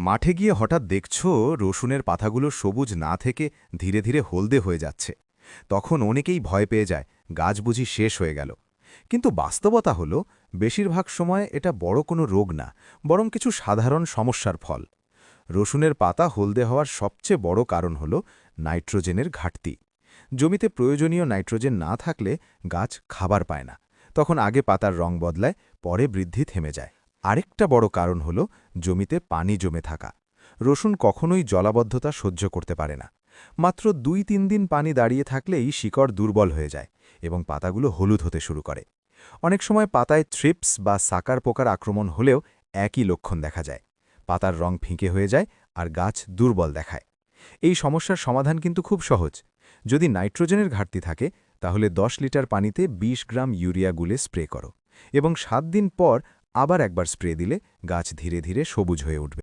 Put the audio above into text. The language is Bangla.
মাঠে গিয়ে হঠাৎ দেখছ রসুনের পাতাগুলো সবুজ না থেকে ধীরে ধীরে হলদে হয়ে যাচ্ছে। তখন অনেকেই ভয় পেয়ে যায়, গাছ বুঝি শেষ হয়ে গেল। কিন্তু বাস্তবতা হলো, বেশিরভাগ সময় এটা বড় কোনো রোগ না, বরং কিছু সাধারণ সমস্যার ফল। রসুনের পাতা হলদে হওয়ার সবচেয়ে বড় কারণ হল নাইট্রোজেনের ঘাটতি। জমিতে প্রয়োজনীয় নাইট্রোজেন না থাকলে গাছ খাবার পায় না। তখন আগে পাতার রং বদলায়, পরে বৃদ্ধি থেমে যায়। আরেকটা বড় কারণ হল জমিতে পানি জমে থাকা। রসুন কখনোই জলাবদ্ধতা সহ্য করতে পারে না। মাত্র ২-৩ দিন পানি দাঁড়িয়ে থাকলেই শিকড় দুর্বল হয়ে যায় এবং পাতাগুলো হলুদ হতে শুরু করে। অনেক সময় পাতায় থ্রিপস বা সাকার পোকার আক্রমণ হলেও একই লক্ষণ দেখা যায়। পাতার রং ফিকে হয়ে যায় আর গাছ দুর্বল দেখায়। এই সমস্যার সমাধান কিন্তু খুব সহজ। যদি নাইট্রোজেনের ঘাটতি থাকে, তাহলে ১০ লিটার পানিতে ২০ গ্রাম ইউরিয়া গুলে স্প্রে করো এবং ৭ দিন পর আবার একবার স্প্রে দিলে গাছ ধীরে ধীরে সবুজ হয়ে উঠবে।